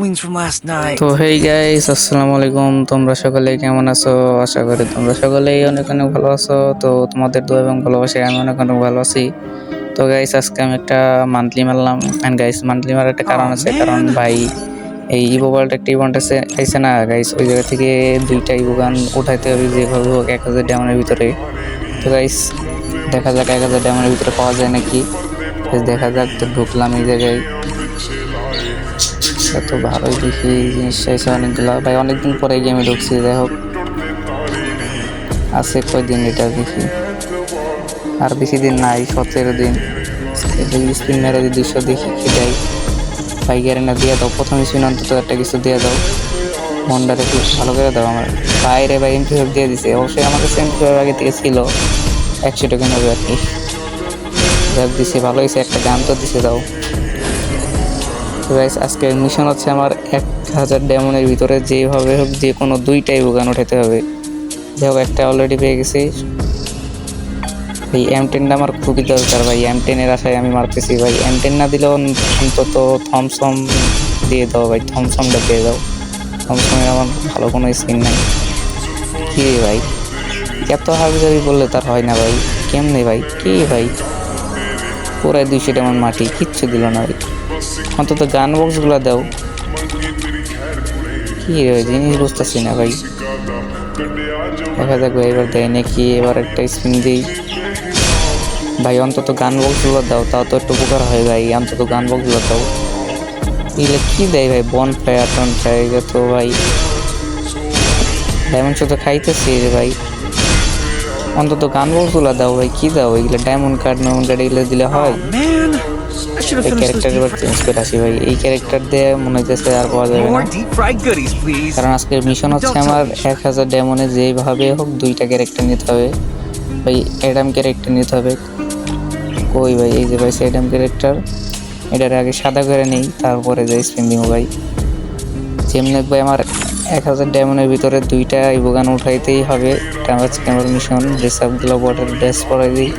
wings from last night. তো hey guys, আসসালামু আলাইকুম। তোমরা সকলে কেমন আছো? আশা করি তোমরা সকলেই অনেক অনেক ভালো আছো। তো তোমাদের দোয়া এবং ভালোবাসায় আমি অনেক অনেক ভালো আছি। তো গাইস, আজকে আমি একটা মান্থলি মারলাম। এন্ড গাইস, মান্থলি মারার একটা কারণ আছে, কারণ ভাই এই ইভো ওয়ার্ল্ড একটা ইভেন্ট আইছে না গাইস, ওই জায়গা থেকে দুইটা ইভো গান উঠাইতে হবে যেভাবে হোক 1000 ডায়মন্ডের ভিতরে। তো গাইস, দেখা যাক 1000 ডায়মন্ডের ভিতরে পাওয়া যায় নাকি। দেখা যাক। তো ঢুকলাম এই জায়গায়, তো ভালোই দেখি জিনিসটা এসে অনেকগুলো। ভাই অনেকদিন পরে গেমে ঢুকছি, যাই হোক আছে কয়দিন এটা দেখি, আর বেশি দিন নাই, 17 দিন। স্পিন মেরে 200 দেখি কি দেয়। ভাই গ্যারেন্টি দিয়ে দাও, প্রথম স্পিন অন্তত একটা কিছু দিয়ে দাও, মনটাকে একটু ভালো করে দাও আমার। বাইরে ভাই MP5 দিয়ে দিছে, অবশ্যই আমাদের MP5 আগে থেকে ছিল, 100 টোকেন হবে আর কি। যাক দিছে, ভালো হয়েছে, একটা গান তো দিছে দাও। গাইস, আজকের মিশন হচ্ছে আমার 1000 ডায়মন্ডের ভিতরে যেভাবে হোক যে কোনো দুইটাই গান উঠাতে হবে। যাই হোক, একটা অলরেডি পেয়ে গেছি। এই M10টা আমার খুবই দরকার ভাই, M10-এর আশায় আমি মারতেছি ভাই। M10 না দিলেও অন্তত থমসম দিয়ে দাও ভাই, থমসমটা দিয়ে দাও। থমসমের আমার ভালো কোনো স্কিন নাই। কি রে ভাই, এত হাবি বললে তার হয় না ভাই। কেমনে ভাই, কি ভাই, পুরাই 200 ডায়মন্ড মাটি, কিচ্ছু দিল না ভাই। অন্তত গান বক্সগুলো দাও। কি রে জিনিস বুঝতেছি না ভাই। দেখা যাক ভাই এবার দেয় নাকি। এবার একটা স্পিন দিই ভাই, অন্তত গান বক্সগুলো দাও, তাও তো একটু উপকার হয় ভাই। অন্তত গান বক্সগুলো দাও। এগুলো কি দেয় ভাই, বন ফায়ার টন ফায়ার তো ভাই, ডায়মন্ড শুধু খাইতেছি রে ভাই। অন্তত গান বক্সগুলো দাও ভাই, কি দাও এগুলো? ডায়মন্ড কার্ড এগুলো দিলে হয়? এই ক্যারেক্টার এবার চেঞ্জ করে আসি ভাই, এই ক্যারেক্টার দিয়ে মনে হচ্ছে আর পাওয়া যাবে না, কারণ আজকের মিশন হচ্ছে আমার 1000 ডায়মন্ডে যেভাবে হোক দুইটা ক্যারেক্টার নিতে হবে ভাই। অ্যাডাম ক্যারেক্টার নিতে হবে। কই ভাই, এই যে ভাই অ্যাডাম ক্যারেক্টার, এটার আগে সাদা করে নেই, তারপরে যে স্পিন দিব ভাই। যেমনি ভাই আমার 1000 ডায়মন্ডের ভিতরে দুইটা ইভোগান উঠাইতেই হবে। এটা আমার মিশন। ড্রেস আপগুলো বটের ড্রেস পরাই দিই,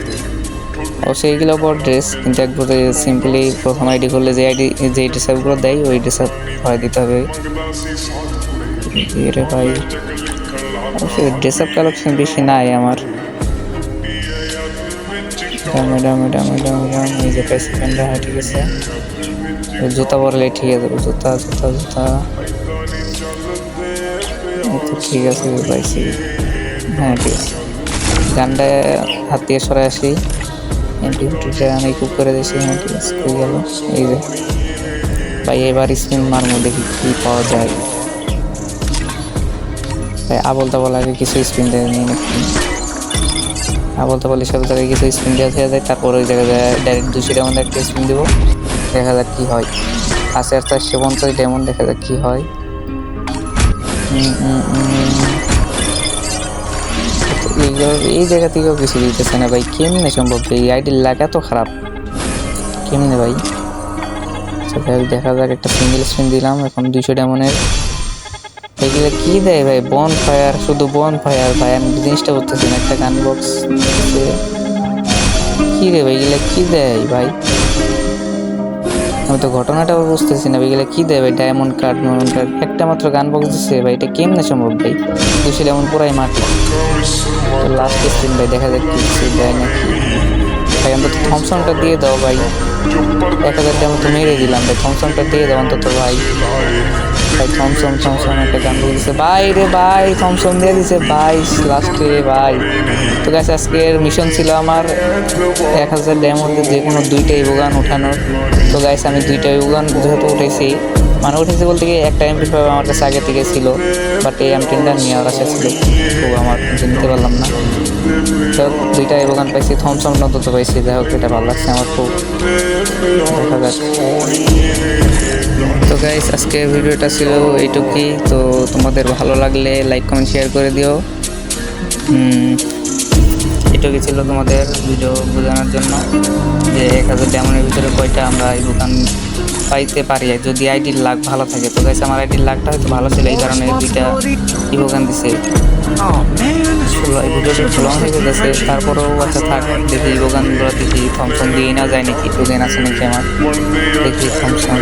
অবশ্যই এইগুলো বড় ড্রেস, কিন্তু একবারে সিম্পলি প্রথম আইডি করলে যে ড্রেস আপগুলো দেয় ওই ড্রেস আপ পরাই দিতে হবে রে ভাই। অবশ্যই ড্রেস আপ কালেকশন বেশি নাই আমার। এই যে পাইছি প্যান্ডা, হ্যাঁ ঠিক আছে। জুতা পরলে ঠিক আছে, জুতা জুতা জুতা তো ঠিক আছে পাইছি, হ্যাঁ ঠিক আছে। গানটা হাত দিয়ে সরে আসি, MP50টা আমি খুব করে দিয়েছি, হ্যাঁ ঠিক আছে, হয়ে গেল। এই যে ভাই এবার স্পিন মারমো, দেখি কি পাওয়া যায়। ভাই আবল তাবল আগে কিছু স্পিন দেয় নিয়ে নাকি, আবল তাবলের সাথে তাকে কিছু স্পিন দেওয়া যায়, তারপর ওই জায়গায় ডাইরেক্ট 200 ডায়মন্ড একটা স্পিন দেবো, দেখা যাক কি হয়। আছে আর 450 ডায়মন্ড, দেখা যাক কি হয়। এই জায়গা থেকেও কিছু দিতেছে না ভাই, কেমনে সম্ভব? এই আইডির লাগ এত খারাপ, কেমনে ভাই? দেখা যাক, একটা সিঙ্গেল স্পিন দিলাম, এখন 200 ডায়মন্ডের। এগুলো কি দেয় ভাই? বন ফায়ার, শুধু বন ফায়ার ভাই, আমি জিনিসটা করতেছি না। একটা গান বক্স কি রে ভাই, এগুলো কি দেয় ভাই? আমি তো ঘটনাটাও বুঝতেছি না, এগুলো কি দেয় ভাই? ডায়মন্ড কার্ড একটা মাত্র গান বক্স দিচ্ছে ভাই, এটা কেমনে সম্ভব ভাই? 200 ডায়মন্ড পুরাই মাটি। তো লাস্ট স্পিন ভাই, দেখা যাক কি দেয় নাকি ভাই। অন্তত থমসনটা দিয়ে দাও ভাই, 1000 ডায়মন্ড তো মেরে দিলাম ভাই, থমসনটা দিয়ে দাও অন্তত ভাই। ভাই থমসন একটা গান বলে দিচ্ছে ভাই রে ভাই, থমসন দিয়ে দিছে ভাই লাস্টে ভাই। তো গাছ আজকের মিশন ছিল আমার 1000 ডায়মন্ডের যে কোনো দুইটা ইভোগান উঠানোর। তো গাইস আমি দুইটা ইভোগান যেহেতু উঠেছি, মানে উঠেছি বলতে গিয়ে একটা MP5 আমার কাছে আগে থেকে ছিল, বাট এই M10টা নেওয়ার আশা ছিল, তো আমার কিন্তু নিতে পারলাম না। তো দুইটা ইভোগান পাইছি, থমসন অন্তত পাইছি, যাই হোক এটা ভালো লাগছে আমার খুব। দেখা যাক। তো গাইস আজকের ভিডিওটা ছিল এইটুকুই। তো তোমাদের ভালো লাগলে লাইক কমেন্ট শেয়ার করে দিও। এটুকুই ছিল তোমাদের ভিডিও বোঝানোর জন্য যে 1000 ডায়মন্ডের ভিতরে কয়টা আমরা এই দোকান পাইতে পারি যদি আইডির লাক ভালো থাকে। তো গাইস আমার আইডির লাকটা হয়তো ভালো ছিল, এই কারণে দুইটা ইভোগান দিছে। ভিডিওটা লং হয়ে গেছে, তারপরেও আচ্ছা থাক, দেখি ইভোগানগুলো দেখি থমসন দিয়ে না যায় নাকি, টোকেন আছে নাকি আমার, দেখি থমসন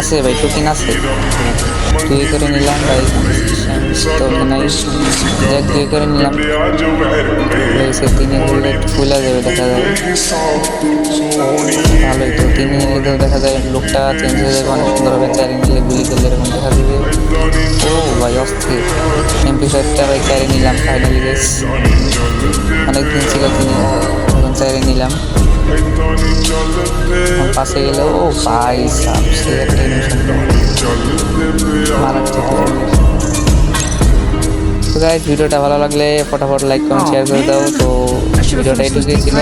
আছে ভাই, টোকেন আছে। দুই করে নিলাম ভাই, তো নাই যাক, দুই করে নিলাম। তিনে করলে খুলে যাবে, দেখা যাবে ভালোই। তো তিনে নিলে তো দেখা যায় লোকটা চেঞ্জ হয়ে যাবে অনেক সুন্দরভাবে, চারি নিলে গুলি করলে এরকম দেখা যাবে। ও ভাই অস্থির, MP5টা ভাই চারি নিলাম ফাইনালি গেস, অনেকদিন ছিল তিনি, এখন চারি নিলাম। পাশে গেলে ও ভাই সাপ, সে একটা ইমোশন মারাত্মক। তো গাইস ভিডিওটা ভালো লাগলে ফটাফট লাইক কমেন্ট শেয়ার করে দাও। তো ভিডিওটা এটুকুই ছিল।